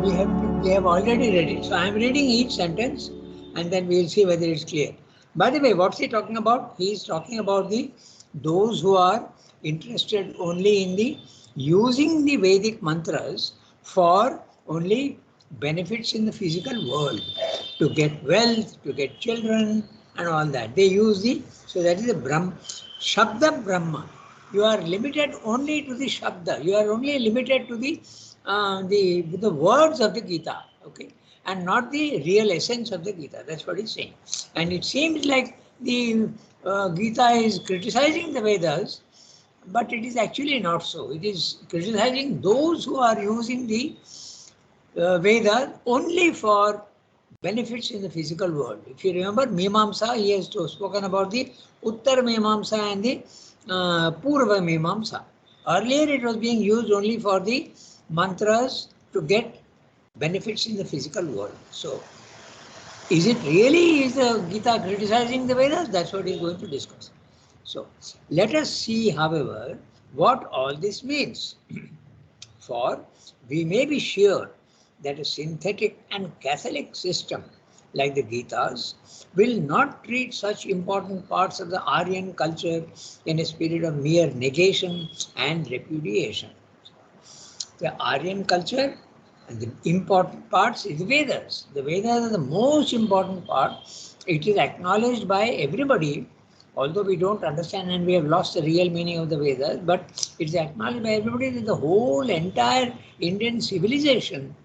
we have already read it. So I am reading each sentence and then we will see whether it's clear. By the way, what's he talking about? He is talking about those who are interested only in the using the Vedic mantras for only benefits in the physical world, to get wealth, to get children and all that. They use so that is the Shabda Brahma. You are limited only to the Shabda. You are only limited to the words of the Gita, okay, and not the real essence of the Gita. That's what he's saying. And it seems like the Gita is criticizing the Vedas, but it is actually not so. It is criticizing those who are using the Vedas only for benefits in the physical world. If you remember Mimamsa, he has spoken about the Uttar Mimamsa and the Purva Mimamsa. Earlier it was being used only for the mantras to get benefits in the physical world. So, is the Gita criticizing the Vedas? That's what he's going to discuss. So, let us see, however, what all this means. For we may be sure that a synthetic and Catholic system like the Gitas will not treat such important parts of the Aryan culture in a spirit of mere negation and repudiation. The Aryan culture and the important parts is the Vedas. The Vedas are the most important part. It is acknowledged by everybody, although we don't understand and we have lost the real meaning of the Vedas, but it's acknowledged by everybody that the whole entire Indian civilization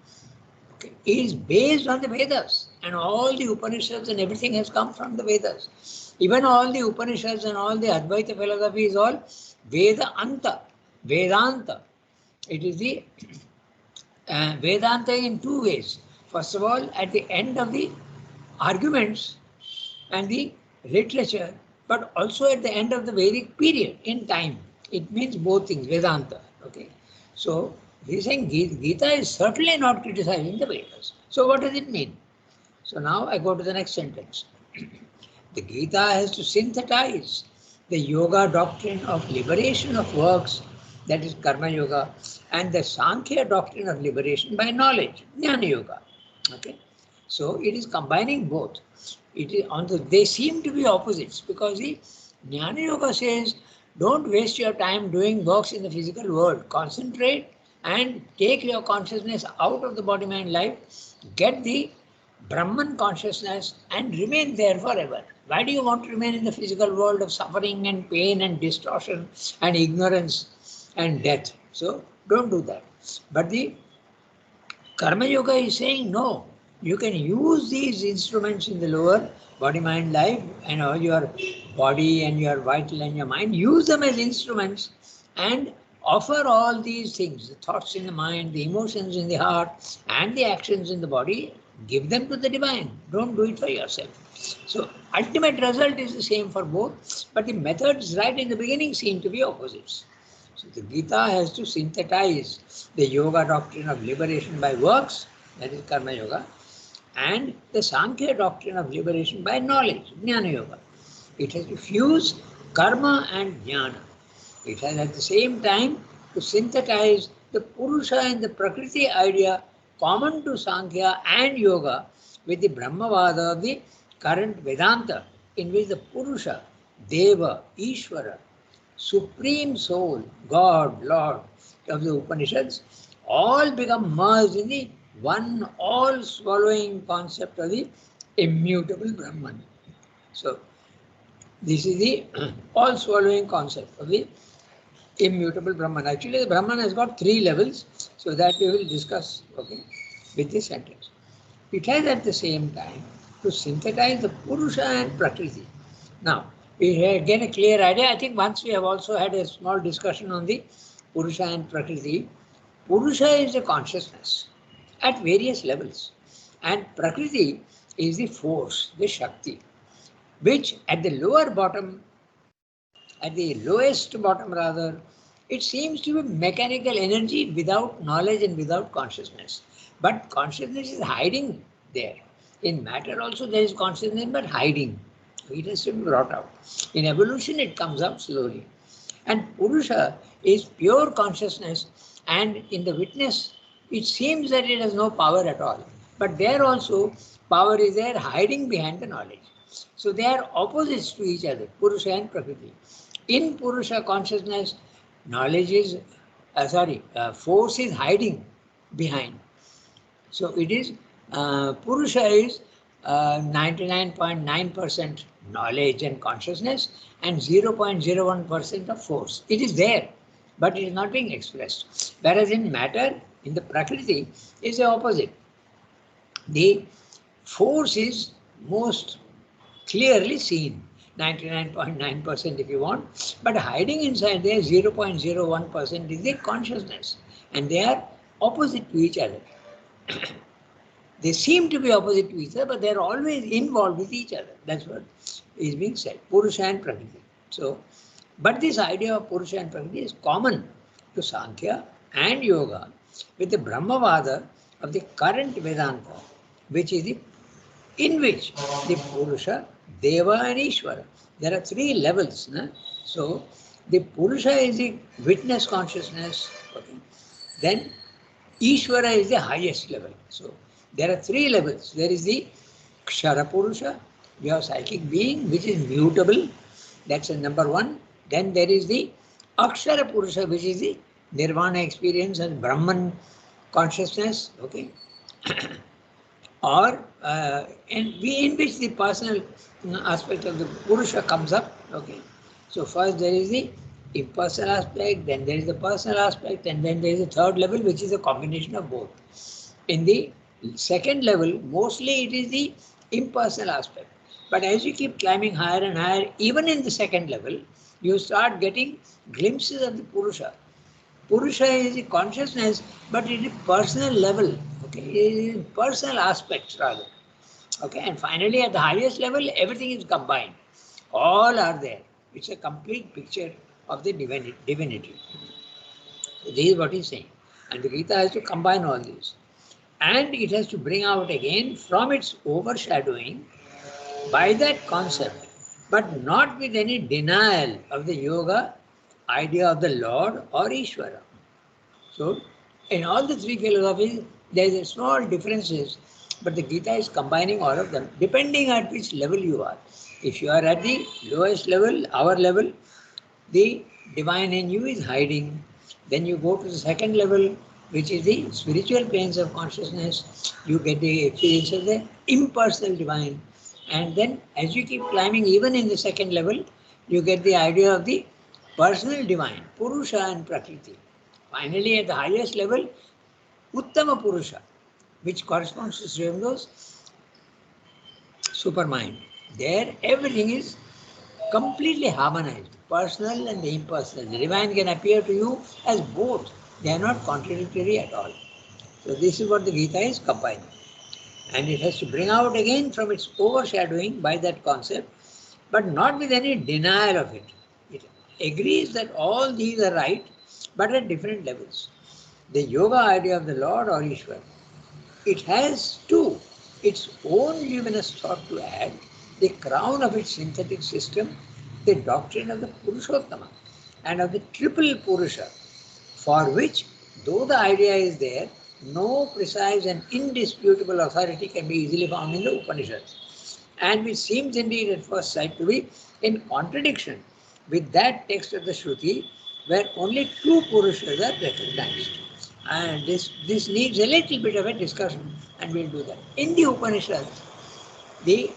is based on the Vedas, and all the Upanishads and everything has come from the Vedas. Even all the Upanishads and all the Advaita philosophy is all Vedanta. It is the Vedanta in two ways. First of all, at the end of the arguments and the literature, but also at the end of the Vedic period in time. It means both things, Vedanta. Okay. So he's saying Gita is certainly not criticizing the Vedas. So what does it mean? So now I go to the next sentence. The Gita has to synthesize the yoga doctrine of liberation of works, that is Karma Yoga, and the Sankhya doctrine of liberation by knowledge, Jnana Yoga. Okay. So it is combining both. It is they seem to be opposites, because the Jnana Yoga says, don't waste your time doing works in the physical world. Concentrate and take your consciousness out of the body-mind life. Get the Brahman consciousness and remain there forever. Why do you want to remain in the physical world of suffering and pain and distortion and ignorance and death? So don't do that. But the Karma Yoga is saying, no, you can use these instruments in the lower body-mind life, and all your body and your vital and your mind, use them as instruments and offer all these things, the thoughts in the mind, the emotions in the heart, and the actions in the body, give them to the divine. Don't do it for yourself. So ultimate result is the same for both, but the methods right in the beginning seem to be opposites. So the Gita has to synthesize the yoga doctrine of liberation by works, that is Karma Yoga, and the Sankhya doctrine of liberation by knowledge, Jnana Yoga. It has to fuse karma and jnana. It has at the same time to synthesize the Purusha and the Prakriti idea common to Sankhya and Yoga with the Brahmavada of the current Vedanta, in which the Purusha, Deva, Ishvara, Supreme Soul, God, Lord of the Upanishads, all become merged in the one all-swallowing concept of the immutable Brahman. So, this is the all-swallowing concept of the immutable Brahman. Actually, the Brahman has got three levels, so that we will discuss, okay, with this sentence. It has at the same time to synthesize the Purusha and Prakriti. Now, we get a clear idea. I think once we have also had a small discussion on the Purusha and Prakriti. Purusha is the consciousness at various levels, and Prakriti is the force, the Shakti, which at the lowest bottom rather, it seems to be mechanical energy without knowledge and without consciousness. But consciousness is hiding there. In matter also there is consciousness, but hiding. It has to be brought out. In evolution it comes out slowly. And Purusha is pure consciousness, and in the witness It seems that it has no power at all. But there also, power is there hiding behind the knowledge. So they are opposites to each other, Purusha and Prakriti. In Purusha consciousness, knowledge is, force is hiding behind. So it is, Purusha is 99.9% knowledge and consciousness and 0.01% of force. It is there, but it is not being expressed. Whereas in matter, in the Prakriti, is the opposite. The force is most clearly seen, 99.9% if you want, but hiding inside there 0.01% is the consciousness, and they are opposite to each other. They seem to be opposite to each other, but they are always involved with each other. That's what is being said, Purusha and Prakriti. So, but this idea of Purusha and Prakriti is common to Sankhya and Yoga with the Brahmavada of the current Vedanta, which is in which the Purusha, Deva and Ishvara. There are three levels. So, the Purusha is the witness consciousness. Okay. Then Ishvara is the highest level. So, there are three levels. There is the Kshara Purusha, your psychic being, which is mutable. That's number one. Then there is the Akshara Purusha, which is the Nirvana experience and Brahman consciousness. Okay. Or in which the personal aspect of the Purusha comes up. Okay. So first there is the impersonal aspect, then there is the personal aspect, and then there is the third level, which is a combination of both. In the second level, mostly it is the impersonal aspect. But as you keep climbing higher and higher, even in the second level, you start getting glimpses of the Purusha. Purusha is the consciousness, but it is personal level. Okay, it is personal aspects rather. Okay, and finally at the highest level, everything is combined. All are there. It's a complete picture of the divinity. So this is what he's saying. And the Gita has to combine all these. And it has to bring out again from its overshadowing by that concept, but not with any denial of the yoga idea of the Lord or Ishvara. So, in all the three philosophies, there is small differences, but the Gita is combining all of them, depending at which level you are. If you are at the lowest level, our level, the divine in you is hiding. Then you go to the second level, which is the spiritual planes of consciousness. You get the experience of the impersonal divine. And then as you keep climbing, even in the second level, you get the idea of the personal divine, Purusha and Prakriti. Finally, at the highest level, Uttama Purusha, which corresponds to Srivamdo's supermind. There, everything is completely harmonized, personal and the impersonal. The divine can appear to you as both. They are not contradictory at all. So this is what the Gita is combining. And it has to bring out again from its overshadowing by that concept, but not with any denial of it. It agrees that all these are right, but at different levels. The yoga idea of the Lord or Ishwar, it has too its own luminous thought to add, the crown of its synthetic system, the doctrine of the Purushottama and of the triple Purusha, for which, though the idea is there, no precise and indisputable authority can be easily found in the Upanishads, and which seems indeed at first sight to be in contradiction with that text of the Shruti, where only two Purushas are recognized. And this needs a little bit of a discussion, and we'll do that. In the Upanishads, the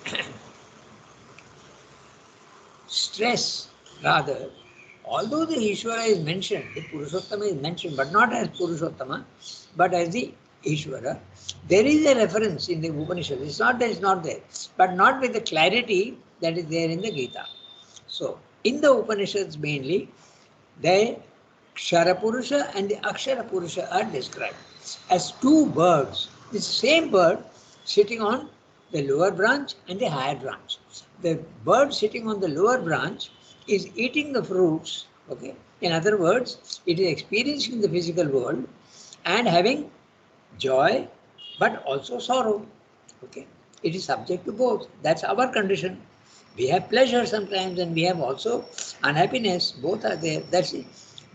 stress, rather, although the Ishvara is mentioned, the Purushottama is mentioned, but not as Purushottama, but as the Ishvara, there is a reference in the Upanishad. It's not that it's not there, but not with the clarity that is there in the Gita. So, in the Upanishads mainly, the Kshara Purusha and the Akshara Purusha are described as two birds. The same bird sitting on the lower branch and the higher branch. The bird sitting on the lower branch is eating the fruits. Okay. In other words, it is experiencing the physical world and having joy, but also sorrow. Okay. It is subject to both. That's our condition. We have pleasure sometimes and we have also unhappiness. Both are there. That's it.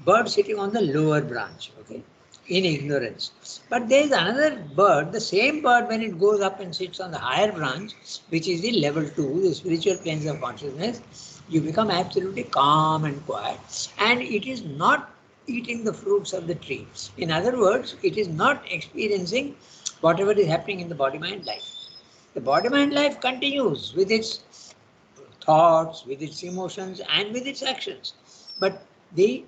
Bird sitting on the lower branch. Okay. in ignorance. But there is another bird, the same bird, when it goes up and sits on the higher branch, which is the level 2, the spiritual planes of consciousness, you become absolutely calm and quiet, and it is not eating the fruits of the tree. In other words, it is not experiencing whatever is happening in the body-mind life. The body-mind life continues with its thoughts, with its emotions, and with its actions. But the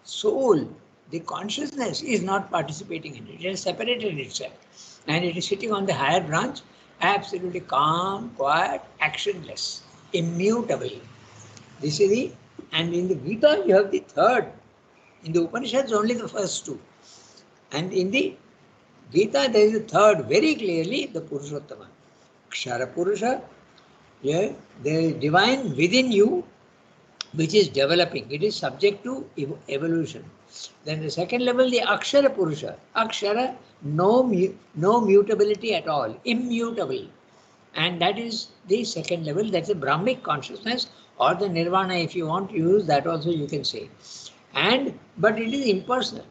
soul, the consciousness is not participating in it. It has separated itself. And it is sitting on the higher branch, absolutely calm, quiet, actionless, immutable. This is the, and in the Gita you have the third. In the Upanishads only the first two. And in the Gita there is a third, very clearly, the Purushottama. Kshara Purusha, yeah, the divine within you, which is developing. It is subject to evolution. Then the second level, the Akshara Purusha. Akshara, no mutability at all, immutable. And that is the second level, that's the Brahmic consciousness, or the Nirvana, if you want to use that also you can say. But it is impersonal.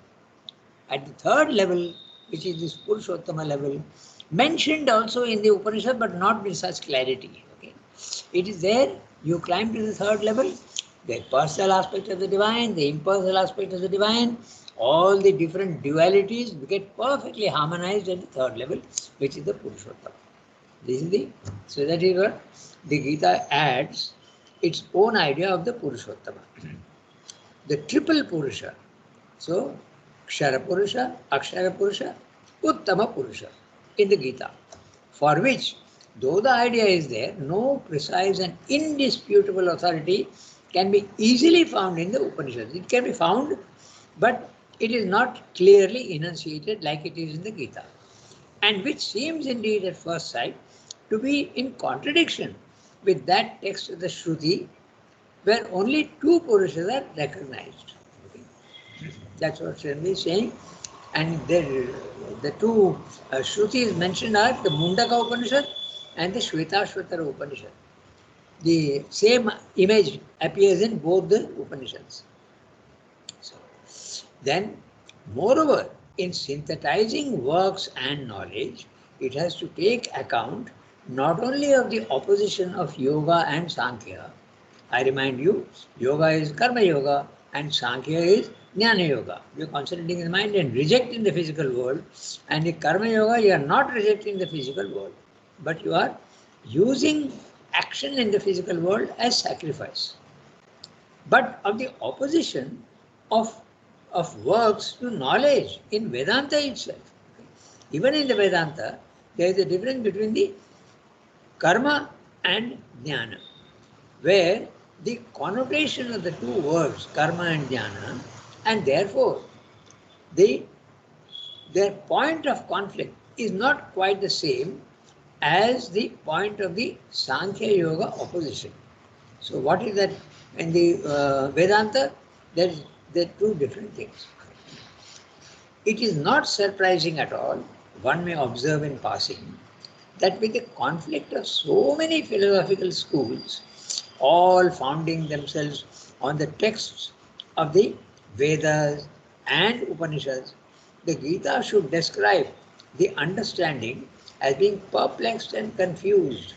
At the third level, which is this Purushottama level, mentioned also in the Upanishad, but not with such clarity. Okay? It is there, you climb to the third level, the personal aspect of the divine, the impersonal aspect of the divine, all the different dualities get perfectly harmonized at the third level, which is the Purushottama. This is the, so that is what the Gita adds its own idea of the Purushottama. The triple Purusha. So, Kshara Purusha, Akshara Purusha, Uttama Purusha in the Gita, for which, though the idea is there, no precise and indisputable authority can be easily found in the Upanishads. It can be found, but it is not clearly enunciated like it is in the Gita, and which seems indeed at first sight to be in contradiction with that text of the Shruti, where only two Purushas are recognized. Okay. That's what Shanvi is saying. And the two Shrutis mentioned are the Mundaka Upanishad and the Shvetashvatara Upanishad. The same image appears in both the Upanishads. So, then, moreover, in synthesizing works and knowledge, it has to take account not only of the opposition of Yoga and Sankhya. I remind you, Yoga is Karma Yoga and Sankhya is Jnana Yoga. You are concentrating in the mind and rejecting the physical world. And in Karma Yoga, you are not rejecting the physical world, but you are using action in the physical world as sacrifice. But of the opposition of works to knowledge in Vedanta itself. Even in the Vedanta, there is a difference between the karma and jnana, where the connotation of the two words, karma and jnana, and therefore their point of conflict is not quite the same as the point of the Sankhya Yoga opposition. So what is that? In the Vedanta, there are two different things. It is not surprising at all, one may observe in passing, that with the conflict of so many philosophical schools, all founding themselves on the texts of the Vedas and Upanishads, the Gita should describe the understanding as being perplexed and confused.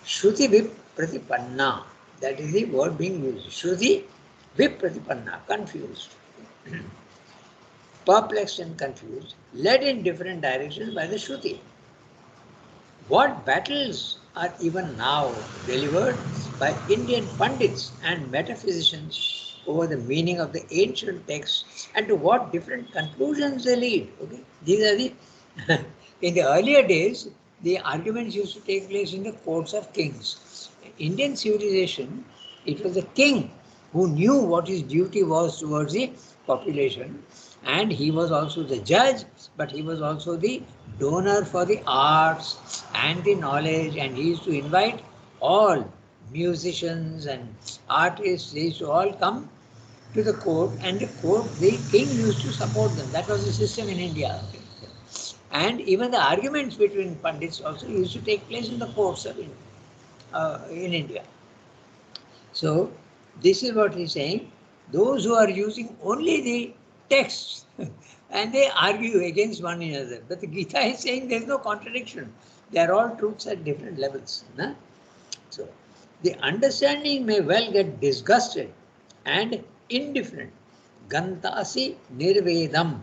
Shruti Vipratipanna, that is the word being used. Shruti Vipratipanna, confused. Perplexed and confused, led in different directions by the Shruti. What battles are even now delivered by Indian pundits and metaphysicians over the meaning of the ancient texts, and to what different conclusions they lead. Okay? These are the in the earlier days, the arguments used to take place in the courts of kings. Indian civilization, it was the king who knew what his duty was towards the population, and he was also the judge, but he was also the donor for the arts and the knowledge, and he used to invite all musicians and artists, they used to all come to the court, and the king used to support them. That was the system in India. And even the arguments between pundits also used to take place in the courts of in India. So this is what he's saying. Those who are using only the texts and they argue against one another. But the Gita is saying there is no contradiction. They are all truths at different levels. No? So the understanding may well get disgusted and indifferent. Gantasi nirvedam.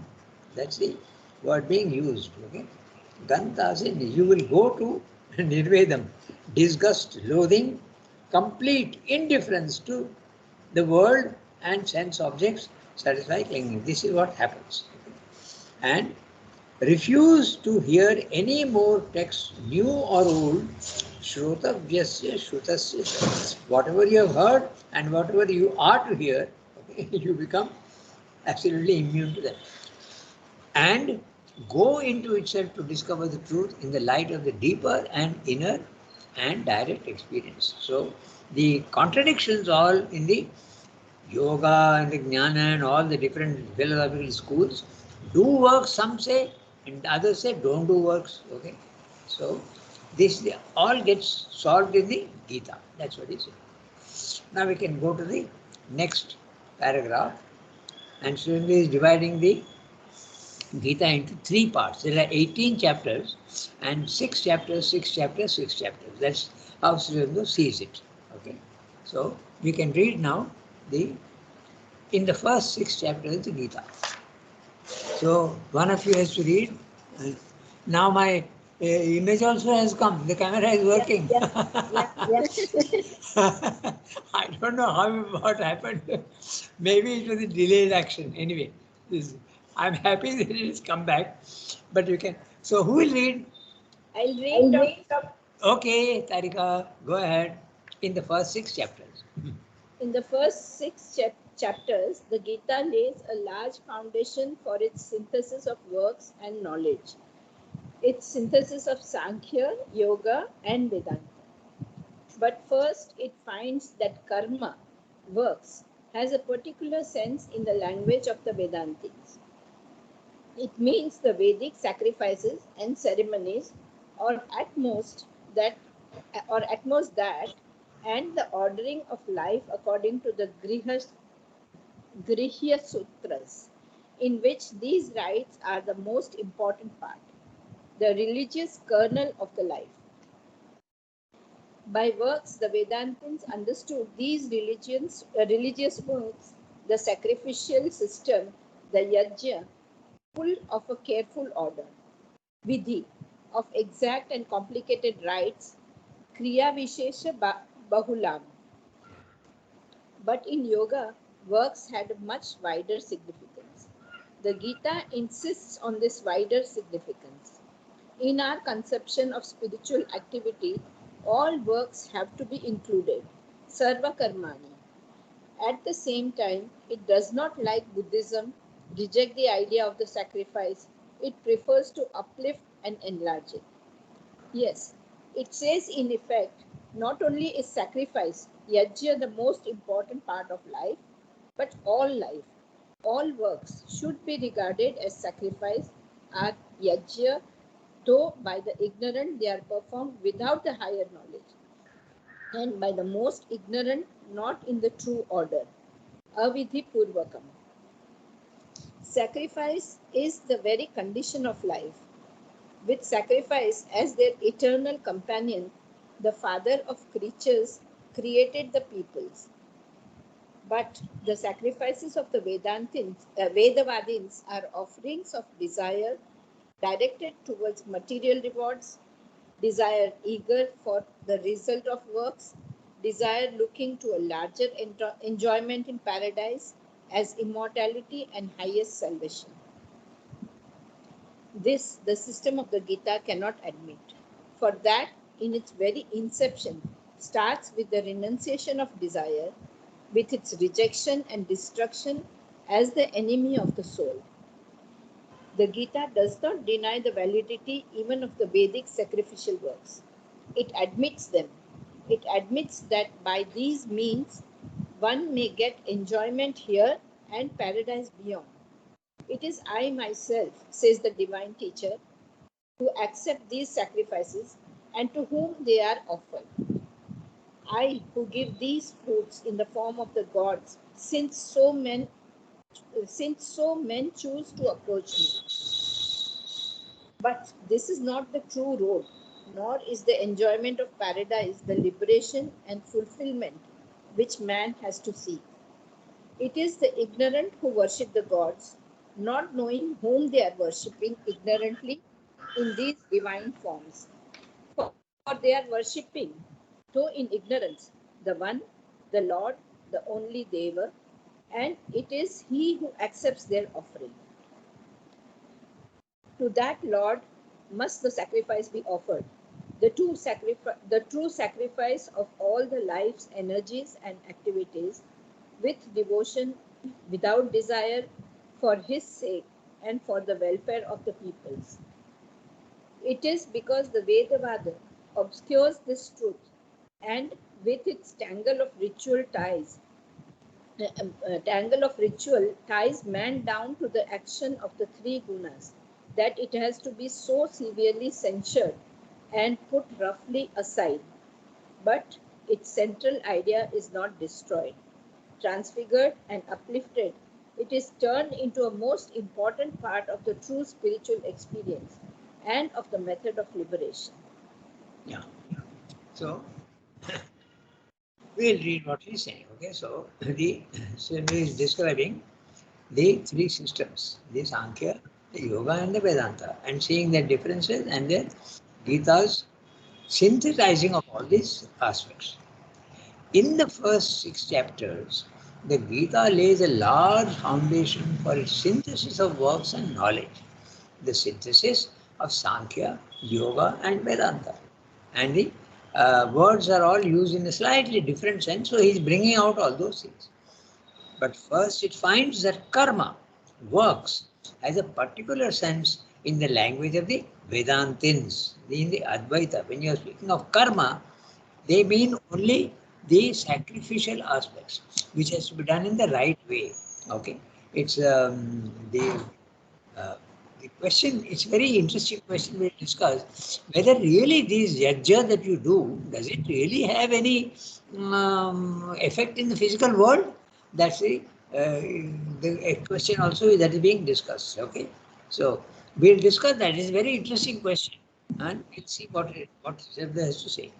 That's the word being used. Okay? Gantasi, you will go to nirvedam. Disgust, loathing, complete indifference to the world and sense objects, satisfy clinging. This is what happens. And refuse to hear any more texts, new or old, Shrutavyasya Shrutasya. Whatever you have heard and whatever you are to hear, okay, you become absolutely immune to that. And go into itself to discover the truth in the light of the deeper and inner and direct experience. So the contradictions all in the yoga and the jnana and all the different philosophical schools do works, some say, and others say don't do works. Okay, so this all gets solved in the Gita. That's what it says. Now we can go to the next paragraph, and Srinivas is dividing the Gita into three parts. There are 18 chapters and 6 chapters, 6 chapters, 6 chapters. That's how Srinivas sees it. Okay, so we can read now the in the first 6 chapters the Gita. So one of you has to read. Now my image also has come. The camera is working. Yes. I don't know how what happened. Maybe it was a delayed action. Anyway, I'm happy that it has come back. But you can. So who will read? I'll read up. Okay, Tarika, go ahead. In the first 6 chapters. In the first six chapters, the Gita lays a large foundation for its synthesis of works and knowledge. Its synthesis of Sankhya, Yoga, and Vedanta. But first, it finds that karma, works, has a particular sense in the language of the Vedantis. It means the Vedic sacrifices and ceremonies, or at most that, and the ordering of life according to the Grihya Sutras, in which these rites are the most important part, the religious kernel of the life. By works, the Vedantins understood these religious works, the sacrificial system, the yajna, full of a careful order, vidhi, of exact and complicated rites, kriya vishesha bahulam. But in yoga, works had a much wider significance. The Gita insists on this wider significance. In our conception of spiritual activity, all works have to be included, sarva karmani. At the same time, it does not, like Buddhism, reject the idea of the sacrifice. It prefers to uplift and enlarge it. Yes, it says in effect, not only is sacrifice, yajna, the most important part of life, all works should be regarded as sacrifice, are yajna, though by the ignorant they are performed without the higher knowledge, and by the most ignorant not in the true order. Avidhi Purvakam. Sacrifice is the very condition of life. With sacrifice as their eternal companion, the Father of creatures created the peoples. But the sacrifices of the Vedavadins are offerings of desire directed towards material rewards, desire eager for the result of works, desire looking to a larger enjoyment in paradise as immortality and highest salvation. This, the system of the Gita cannot admit. For that, in its very inception, starts with the renunciation of desire, with its rejection and destruction as the enemy of the soul. The Gita does not deny the validity even of the Vedic sacrificial works. It admits them. It admits that by these means one may get enjoyment here and paradise beyond. It is I myself, says the divine teacher, who accept these sacrifices and to whom they are offered. I who give these fruits in the form of the gods, since since so men choose to approach me. But this is not the true road, nor is the enjoyment of paradise the liberation and fulfillment which man has to seek. It is the ignorant who worship the gods, not knowing whom they are worshipping ignorantly in these divine forms. For they are worshipping, though in ignorance, the One, the Lord, the only Deva, and it is He who accepts their offering. To that Lord must the sacrifice be offered, the true sacrifice of all the lives, energies, and activities, with devotion, without desire, for His sake and for the welfare of the peoples. It is because the Vedavada obscures this truth and with its tangle of ritual ties man down to the action of the three gunas, that it has to be so severely censured and put roughly aside. But its central idea is not destroyed. Transfigured and uplifted, it is turned into a most important part of the true spiritual experience and of the method of liberation. Yeah. So we'll read what he's saying. Okay. So the Swami is describing the three systems: the Sankhya, the Yoga, and the Vedanta, and seeing their differences and their Gita's synthesizing of all these aspects. In the first 6 chapters, the Gita lays a large foundation for its synthesis of works and knowledge, the synthesis of Sankhya, Yoga, and Vedanta. And the words are all used in a slightly different sense, so he's bringing out all those things. But first, it finds that karma, works, has a particular sense in the language of the Vedantins, in the Advaita. When you are speaking of karma, they mean only the sacrificial aspects, which has to be done in the right way. Okay, it's uh, the question. It's very interesting question we discuss whether really these yajna that you do, does it really have any effect in the physical world? That's the question also that is being discussed. Okay, so we'll discuss that. It's a very interesting question, and we'll see what Siddha has to say.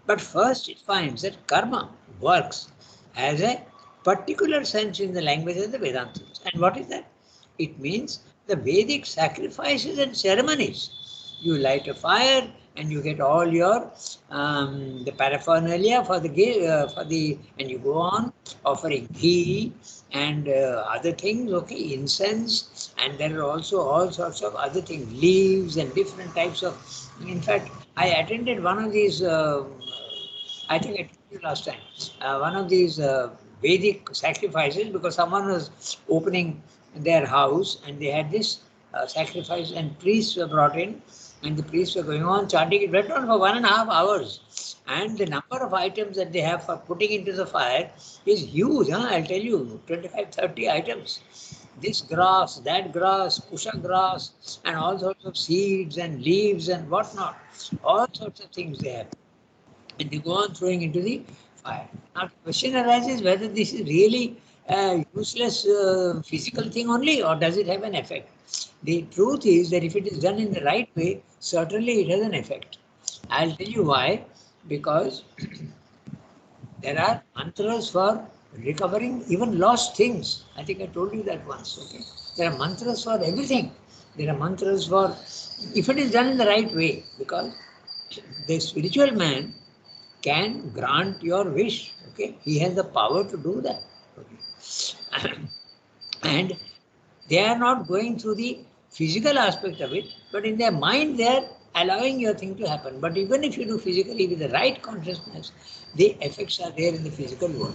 But first, it finds that karma, works, has a particular sense in the language of the Vedantas. And what is that? It means the Vedic sacrifices and ceremonies. You light a fire and you get all your the paraphernalia and you go on offering ghee and other things, okay, incense, and there are also all sorts of other things, leaves and different types of. In fact, I attended one of these. I think I told you last time. One of these Vedic sacrifices, because someone was opening their house and they had this sacrifice, and priests were brought in, and the priests were going on chanting. It went on for 1.5 hours, and the number of items that they have for putting into the fire is huge. Huh? I'll tell you, 25, 30 items. This grass, that grass, kusha grass, and all sorts of seeds and leaves and whatnot. All sorts of things they have, and they go on throwing into the fire. Now, the question arises whether this is really a useless physical thing only, or does it have an effect? The truth is that if it is done in the right way, certainly it has an effect. I'll tell you why. Because there are mantras for recovering even lost things. I think I told you that once. Okay, there are mantras for everything. There are mantras for, if it is done in the right way, because the spiritual man can grant your wish. Okay, he has the power to do that. Okay. And they are not going through the physical aspect of it, but in their mind they are allowing your thing to happen. But even if you do physically with the right consciousness, the effects are there in the physical world.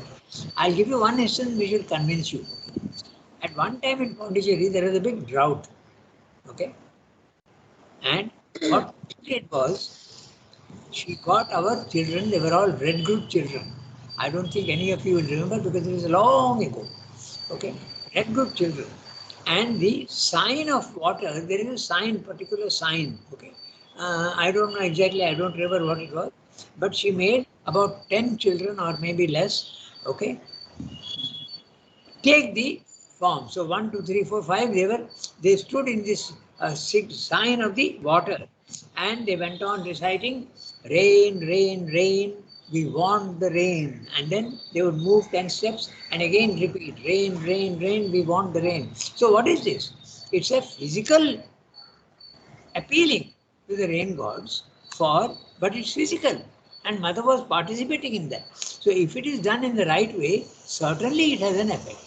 I'll give you one instance which will convince you. At one time in Pondicherry there was a big drought. Okay, and what she did was, she got our children, they were all red group children. I don't think any of you will remember because it was long ago. Okay, red group children. And the sign of water, there is a sign, particular sign. Okay, I don't know exactly, I don't remember what it was, but she made about 10 children or maybe less. Okay, take the form. So 1, 2, 3, 4, 5, they stood in this sign of the water, and they went on reciting, rain, rain, rain, we want the rain. And then they would move 10 steps and again repeat, rain, rain, rain, we want the rain. So what is this? It's a physical appealing to the rain gods for, but it's physical. And mother was participating in that. So if it is done in the right way, certainly it has an effect.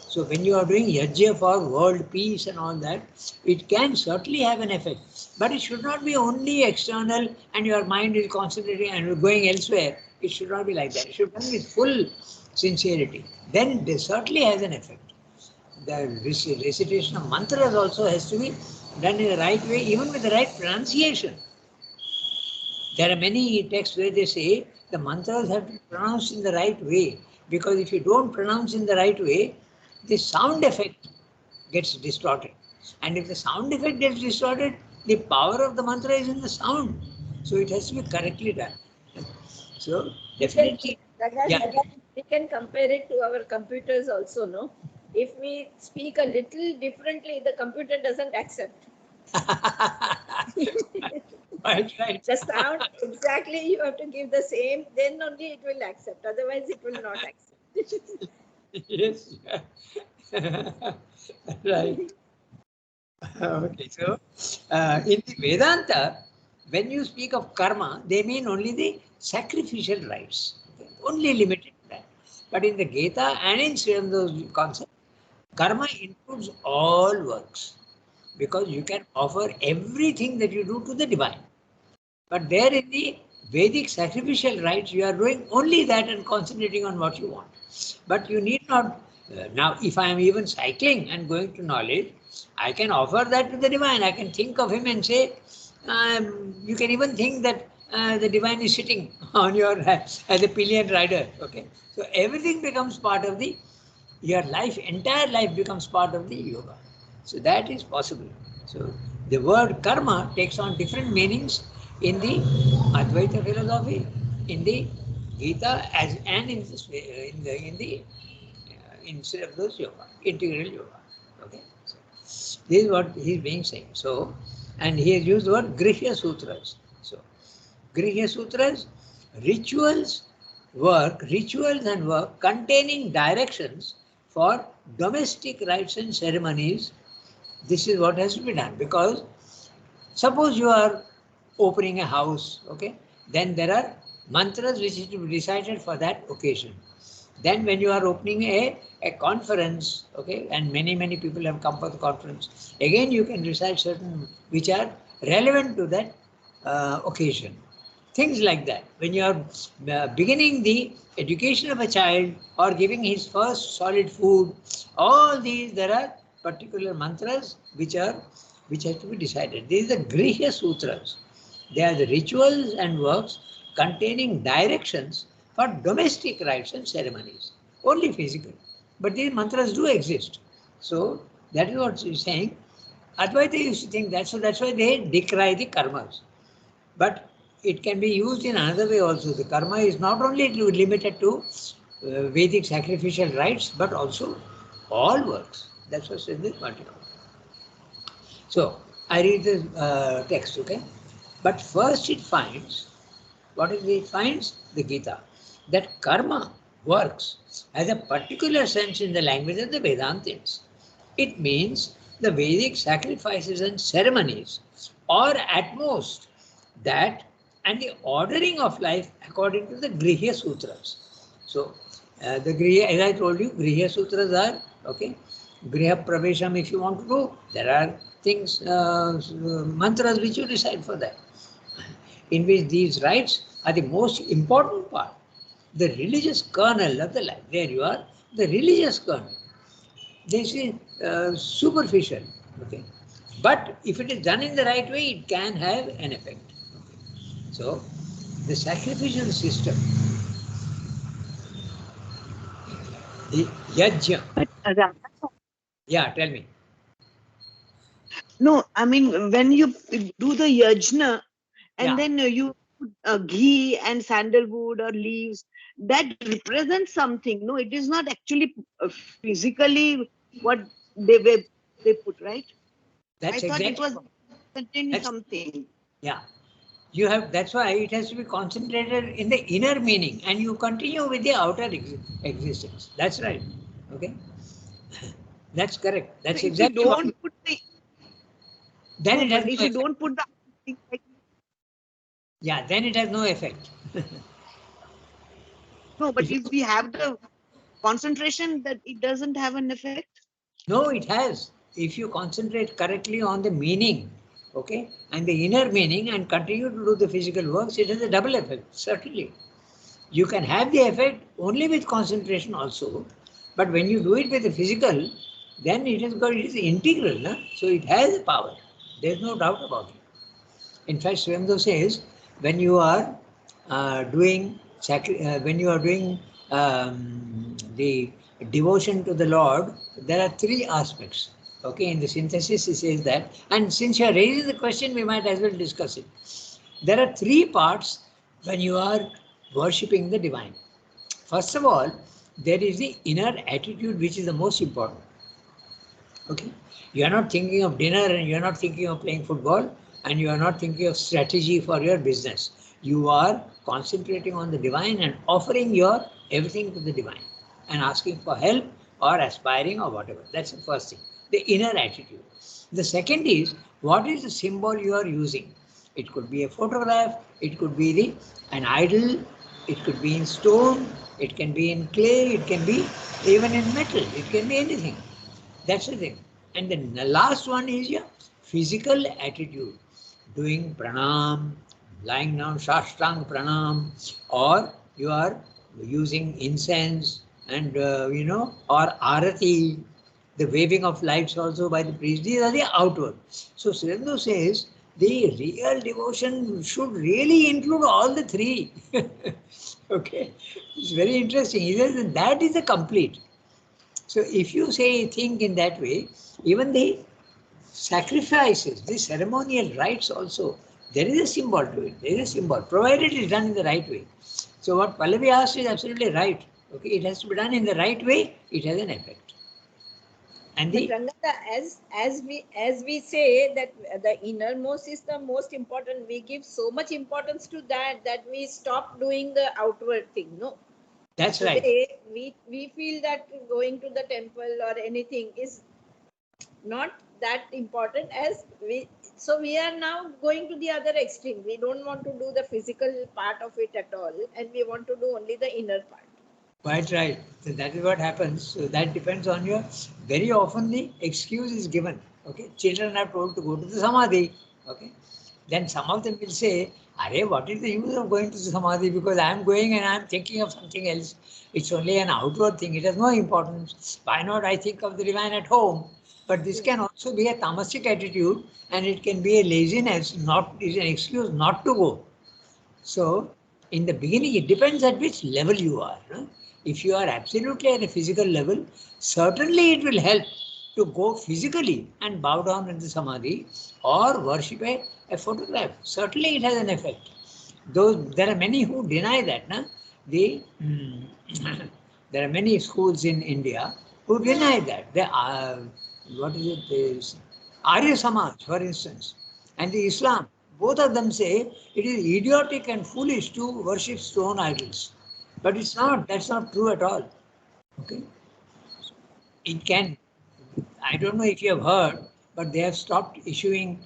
So when you are doing yajna for world peace and all that, it can certainly have an effect. But it should not be only external and your mind is concentrating and going elsewhere. It should not be like that. It should be done with full sincerity. Then it certainly has an effect. The recitation of mantras also has to be done in the right way, even with the right pronunciation. There are many texts where they say the mantras have to be pronounced in the right way, because if you don't pronounce in the right way, the sound effect gets distorted. And if the sound effect gets distorted, the power of the mantra is in the sound. So it has to be correctly done. So definitely, yeah. We can compare it to our computers also, no? If we speak a little differently, the computer doesn't accept. Right, right. The sound, exactly, you have to give the same, then only it will accept. Otherwise, it will not accept. Yes. Right. Okay, so in the Vedanta, when you speak of karma, they mean only the sacrificial rites, okay? Only limited to that. But in the Gita and in certain those concepts, karma includes all works, because you can offer everything that you do to the divine. But there in the Vedic sacrificial rites, you are doing only that and concentrating on what you want. But you need not. Now, if I am even cycling and going to knowledge, I can offer that to the divine. I can think of him and say, you can even think that the divine is sitting on your as a pillion rider. Okay, so everything becomes part of the your life, entire life becomes part of the yoga. So that is possible. So the word karma takes on different meanings in the Advaita philosophy, in the Gita, as and in the instead of those yoga, integral yoga. Okay. So this is what he is being saying. So, and he has used the word Grihya Sutras. So Grihya Sutras, rituals and work containing directions for domestic rites and ceremonies. This is what has to be done, because suppose you are opening a house, okay, then there are mantras which is to be recited for that occasion. Then when you are opening a conference, okay, and many people have come for the conference, again you can recite certain which are relevant to that occasion. Things like that. When you are beginning the education of a child or giving his first solid food, all these there are particular mantras which have to be decided. These are the Grihya Sutras. They are the rituals and works containing directions for domestic rites and ceremonies, only physical. But these mantras do exist. So that is what he's saying. Advaita used to think that, so that's why they decry the karmas. But it can be used in another way also. The karma is not only limited to Vedic sacrificial rites, but also all works. That's what's in this article. So I read the text, okay? But first it finds, what is it finds? The Gita, that karma works has a particular sense in the language of the Vedantins. It means the Vedic sacrifices and ceremonies, or at most that and the ordering of life according to the Grihya Sutras. So, the Griya, as I told you, Grihya Sutras are, okay, Griha Pravesham, if you want to do, there are things, mantras which you decide for that, in which these rites are the most important part, the religious kernel of the life. There you are, the religious kernel. This is superficial, okay. But if it is done in the right way, it can have an effect. Okay. So, the sacrificial system, the yajna. But Yeah, tell me. no, I mean, when you do the yajna and Yeah. then you put ghee and sandalwood or leaves, that represents something. No, it is not actually physically what they put, right? I That's thought it exactly was containing that's something. yeah. You have, that's why it has to be concentrated in the inner meaning, and you continue with the outer existence. That's right. Okay. That's correct. So That's if you exactly what. don't put the Then no, it has but if no you effect. don't put the thing like Yeah, then it has no effect. no, but If you, if we have the concentration, that it doesn't have an effect. no, it has. If you concentrate correctly on the meaning, okay, and the inner meaning, and continue to do the physical works, it has a double effect, certainly. You can have the effect only with concentration also, but when you do it with the physical, then it is integral, no? So it has a power. There's no doubt about it. In fact, Swayambhu says, when you are when you are doing the devotion to the Lord, there are three aspects. Okay, in the synthesis, he says that, and since you are raising the question, we might as well discuss it. There are three parts when you are worshipping the divine. First of all, there is the inner attitude, which is the most important. Okay, you are not thinking of dinner, and you are not thinking of playing football, and you are not thinking of strategy for your business. You are concentrating on the divine and offering your everything to the divine and asking for help or aspiring or whatever. That's the first thing, the inner attitude. The second is, what is the symbol you are using? It could be a photograph, it could be an idol, it could be in stone, it can be in clay, it can be even in metal, it can be anything. That's the thing. And then the last one is your physical attitude, doing pranam, lying down, shashtang pranam, or you are using incense and, or arati, the waving of lights also by the priest. These are the outward. So Srindu says the real devotion should really include all the three. Okay, it's very interesting. He says that is the complete. So if you say think in that way, even the sacrifices, the ceremonial rites also, there is a symbol to it. There is a symbol, provided it is done in the right way. So what Pallavi asked is absolutely right. Okay, it has to be done in the right way. It has an effect. And But the Rangada, as we say that the innermost is the most important, we give so much importance to that we stop doing the outward thing. No, that's right. today we feel that going to the temple or anything is not that important as we. So we are now going to the other extreme. We don't want to do the physical part of it at all, and we want to do only the inner part. Quite right. So that is what happens. So that depends on your. Very often the excuse is given. Okay, children are told to go to the samadhi. Okay, then some of them will say, "Arey, what is the use of going to the samadhi? Because I am going and I am thinking of something else. It's only an outward thing. It has no importance. Why not I think of the divine at home?" But this can also be a tamasic attitude, and it can be a laziness. Not is an excuse not to go. So, in the beginning, it depends at which level you are. No? If you are absolutely at a physical level, certainly it will help to go physically and bow down in the samadhi or worship a photograph. Certainly, it has an effect. Though there are many who deny that. No? The, there are many schools in India who deny that. They are, what is it? This Arya Samaj, for instance, and the Islam, both of them say it is idiotic and foolish to worship stone idols. But it's not, that's not true at all. Okay? It can, I don't know if you have heard, but they have stopped issuing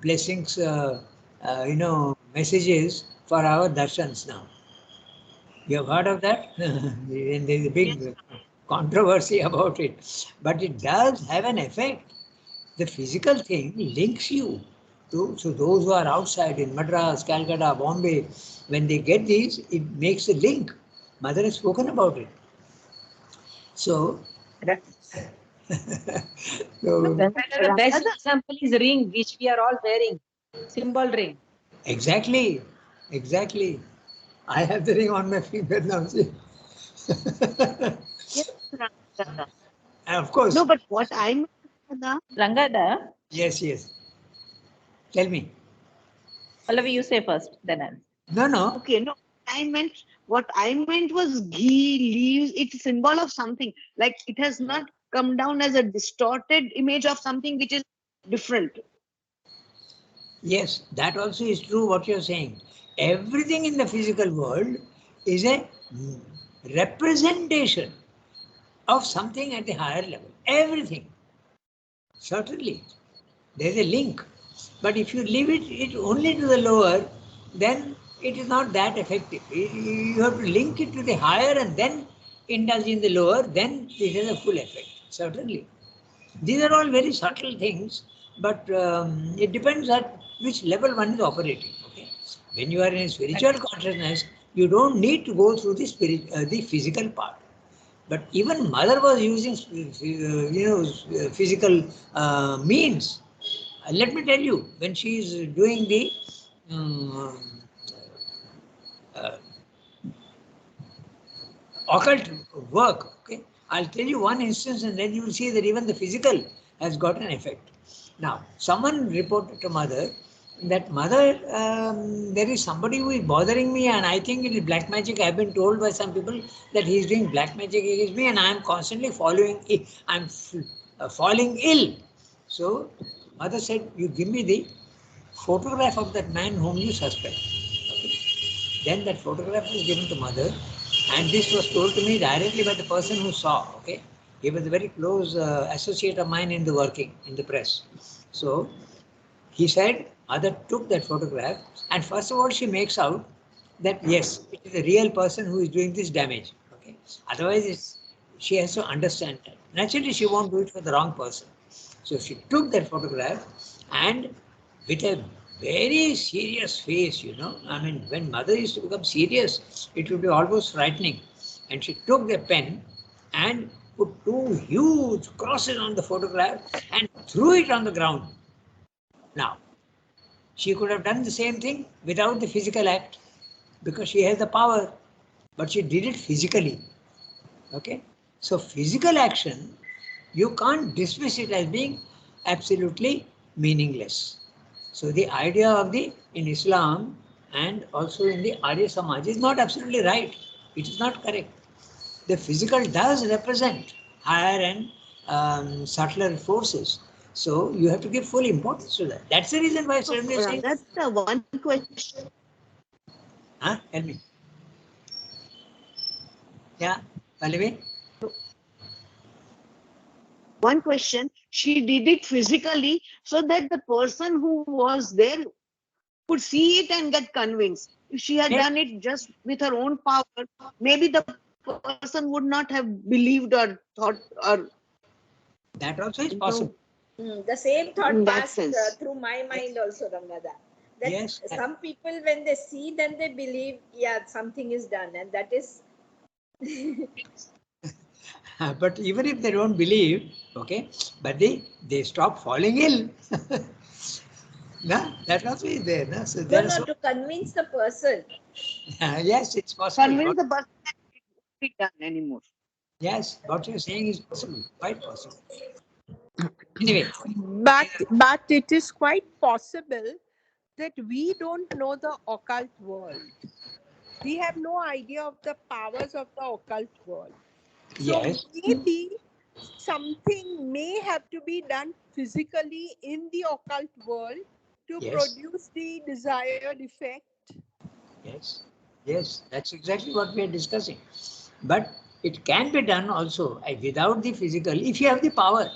blessings, messages for our darshans now. You have heard of that? And there's a Yes. big controversy about it. But it does have an effect. The physical thing links you to, so those who are outside in Madras, Calcutta, Bombay, when they get these, it makes a link. Mother has spoken about it. So, Right. No, so but The best example is ring, which we are all wearing, symbol ring. exactly, exactly. I have the ring on my finger now. See? yes, Rangada. And of No, course, but what I meant, Rangada, Rangada, yes, yes. Tell me. Pallavi, you say first, then I'll. No, no. okay, no, what I meant was ghee, leaves, it's a symbol of something. Like it has not come down as a distorted image of something which is different. Yes, that also is true what you're saying. Everything in the physical world is a representation of something at the higher level. Everything. Certainly. There's a link. But if you leave it only to the lower, then it is not that effective. You have to link it to the higher and then indulge in the lower, then it has a full effect. Certainly. These are all very subtle things, but it depends at which level one is operating. Okay, when you are in spiritual consciousness, you don't need to go through the physical part. But even mother was using, physical means. Let me tell you, when she is doing the uh, occult work, okay, I'll tell you one instance, and then you will see that even the physical has got an effect. Now, someone reported to mother that mother, there is somebody who is bothering me, and I think it is black magic. I have been told by some people that he is doing black magic against me, and I am constantly following. I'm falling ill. So, mother said, "You give me the photograph of that man whom you suspect." Okay. Then that photograph was given to mother, and this was told to me directly by the person who saw. Okay, he was a very close associate of mine in the working in the press. So he said, mother took that photograph, and first of all, she makes out that yes, it is a real person who is doing this damage. Okay, otherwise, she has to understand that. Naturally, she won't do it for the wrong person. So she took that photograph and with a very serious face, I mean, when mother used to become serious, it would be almost frightening. And she took the pen and put two huge crosses on the photograph and threw it on the ground. Now, she could have done the same thing without the physical act because she has the power, but she did it physically. Okay? So, physical action, you can't dismiss it as being absolutely meaningless. So the idea of in Islam and also in the Arya Samaj is not absolutely right. It is not correct. The physical does represent higher and subtler forces. So you have to give full importance to that. That's the reason why So, Sharmila is saying. that's the one question. Huh? Tell me. Yeah, Pallavi? One question, she did it physically so that the person who was there could see it and get convinced. If she had Yes, done it just with her own power, maybe the person would not have believed or thought or, that also is you know, possible. The same in thought that passed sense. through my mind also, Rangada. That Yes. some people, when they see, then they believe, yeah, something is done, and that is. But even if they don't believe, okay, but they stop falling ill. No, that also is there. No? So No, there are no, so to convince the person. yes, it's possible. Convince the person that it won't be done anymore. Yes, what you're saying is possible, quite possible. Anyway, But it is quite possible that we don't know the occult world. We have no idea of the powers of the occult world. So yes, maybe something may have to be done physically in the occult world to yes, produce the desired effect. yes, yes, that's exactly what we are discussing. But it can be done also without the physical, if you have the power.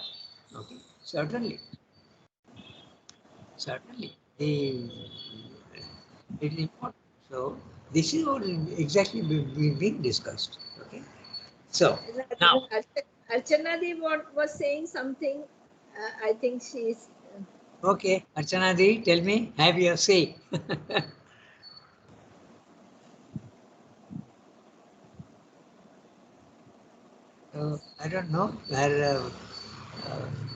Okay, certainly, certainly. It is important. So this is what exactly being discussed. Okay. So now, Archana Dev was saying something. I think she's. okay, Archana Di, tell me, have your say. I don't know.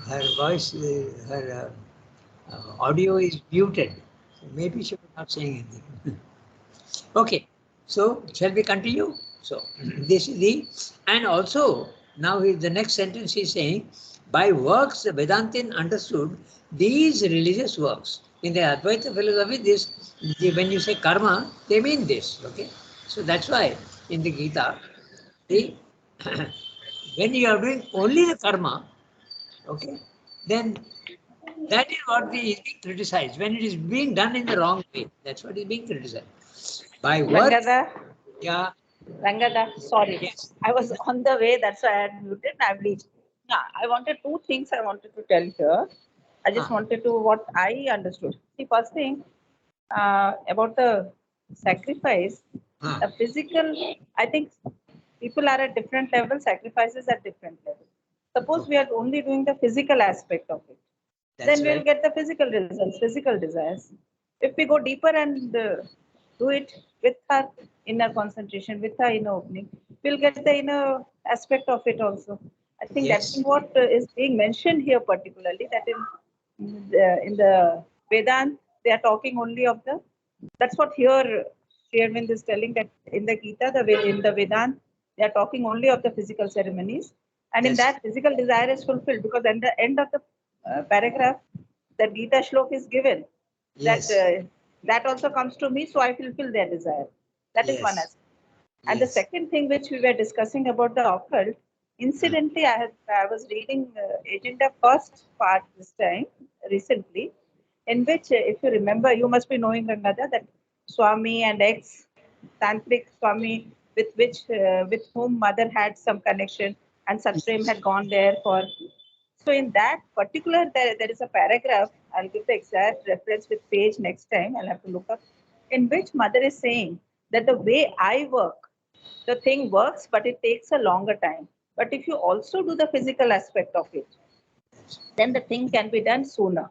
Her voice, audio is muted. So maybe she was not saying anything. Okay. So shall we continue? So this is and also now the next sentence is saying, by works the Vedantin understood these religious works. In the Advaita philosophy, when you say karma, they mean this. Okay. So that's why in the Gita, the When you are doing only the karma, okay, then that is what is being criticized. When it is being done in the wrong way, that's what is being criticized. By work, Rangada, yeah, Rangada, sorry. yes. I was on the way, that's why I had muted. I've reached. Yeah, I wanted two things I wanted to tell here. I just Ah, wanted to what I understood. See, first thing about the sacrifice, ah, the physical. I think people are at different levels, sacrifices at different levels. Suppose we okay, are only doing the physical aspect of it, then that's we'll right. get the physical results, physical desires. If we go deeper and do it with her inner concentration, with her inner opening, we'll get the inner aspect of it also. I think that's Yes, what is being mentioned here particularly, that in the Vedant, they are talking only of the, that's what here Sri Arvind is telling, that in the Gita, in the Vedant, they are talking only of the physical ceremonies. And in that's that, physical desire is fulfilled because at the end of the paragraph, that Gita shlok is given, that yes, that also comes to me, so I fulfill their desire. That is one yes, aspect. And the yes, second thing which we were discussing about the occult, ah, incidentally, I was reading Agenda first part this time recently, in which, if you remember, you must be knowing Rangada, that Swami and ex Tantric Swami, with whom mother had some connection, and Satprem yes, had gone there for. So in that particular, there is a paragraph. I'll give the exact reference with page next time. I'll have to look up, in which mother is saying that the way I work, the thing works, but it takes a longer time. But if you also do the physical aspect of it, then the thing can be done sooner.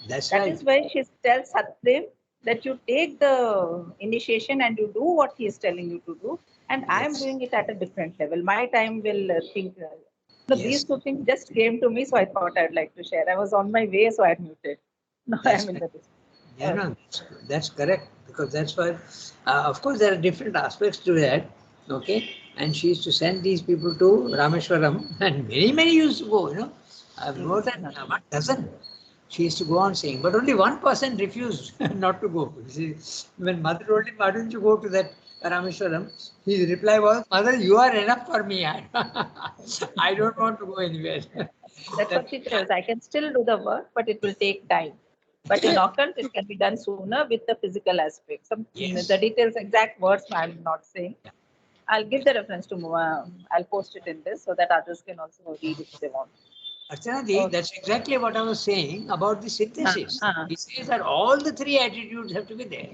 that's That right. is why she tells Satdev that you take the initiation and you do what he is telling you to do. And I am Yes, doing it at a different level. My time will think. No, these yes, two things just came to me, so I thought I'd like to share. I was on my way, so I muted. Now that's I'm in right. the. Yeah, Okay. no, that's correct, because that's why, of course, there are different aspects to that. Okay, and she used to send these people to Rameshwaram, and many used to go. More than one dozen. She used to go on saying, but only one person refused not to go. You see, when mother told him, why don't you go to that Rameshwaram? His reply was, Mother, you are enough for me. I don't want to go anywhere. That's That, what she tells. I can still do the work, but it will take time. But in occult, it can be done sooner with the physical aspect. The yes. details, exact words, I'm not saying. I'll give the reference to. I'll post it in this so that others can also read if they want. Archana, Okay. that's exactly what I was saying about the synthesis. Uh, He says that all the three attitudes have to be there.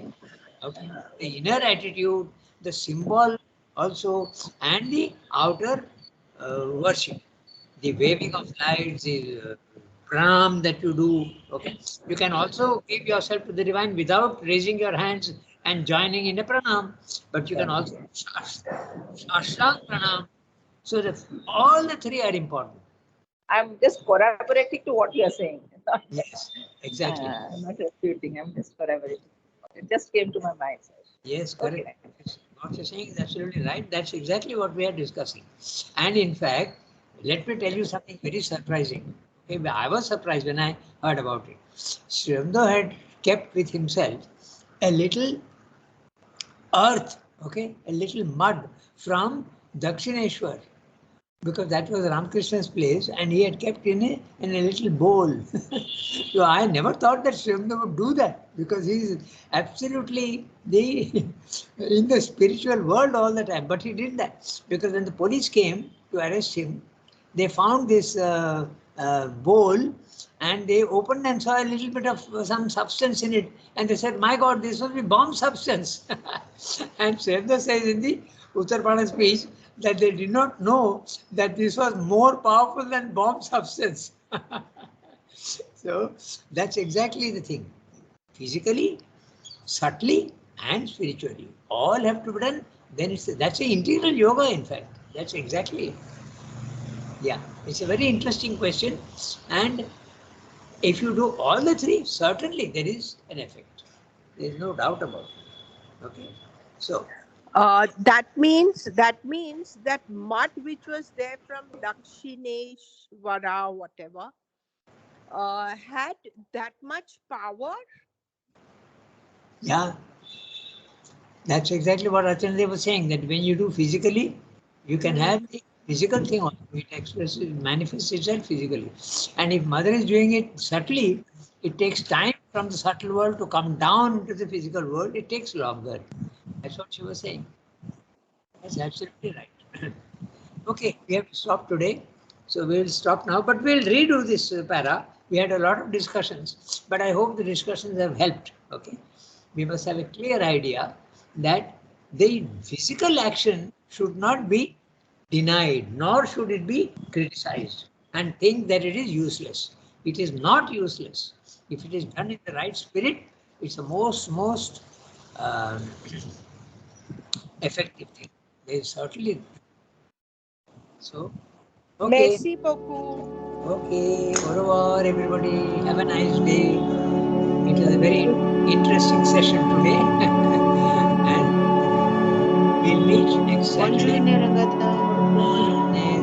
Okay, the inner attitude, the symbol also, and the outer worship, the waving of lights, the pranam that you do. Okay, you can also give yourself to the divine without raising your hands and joining in a pranam, but you can also ashtang pranam. So all the three are important. I'm just corroborating to what you're saying. Yes, exactly. Not refuting. I'm just corroborating. It just came to my mind. Yes, correct. Okay. Yes. What you're saying is absolutely right. That's exactly what we are discussing. And in fact, let me tell you something very surprising. Okay, I was surprised when I heard about it. Srimdo had kept with himself a little earth, okay, a little mud from Dakshineshwar, because that was Ramakrishna's place, and he had kept in a little bowl. So I never thought that Srimda would do that, because he's absolutely the in the spiritual world all the time. But he did that because when the police came to arrest him, they found this bowl, and they opened and saw a little bit of some substance in it, and they said, "My God, this must be bomb substance." And Srimda says in the Uttar Pradesh speech that they did not know that this was more powerful than bomb substance. So that's exactly the thing. Physically, subtly, and spiritually. All have to be done. Then that's an integral yoga, in fact. That's exactly it. Yeah. It's a very interesting question. And if you do all the three, certainly there is an effect. There is no doubt about it. Okay. So That means that mud which was there from Dakshineshwara, whatever, had that much power. yeah, that's exactly what Achandev was saying, that when you do physically, you can have the physical thing on. It expresses, manifests itself physically. And if mother is doing it subtly, it takes time from the subtle world to come down into the physical world. It takes longer. That's what she was saying. That's absolutely right. Okay, we have to stop today. So we'll stop now, but we'll redo this para. We had a lot of discussions, but I hope the discussions have helped. Okay, we must have a clear idea that the physical action should not be denied, nor should it be criticized and think that it is useless. It is not useless. If it is done in the right spirit, it's the most um, effective thing. There is certainly so. Okay. Merci beaucoup. Okay, au revoir everybody. Have a nice day. It was a very interesting session today. And we'll meet next Bonjour, Saturday. Rangata. Bonjour.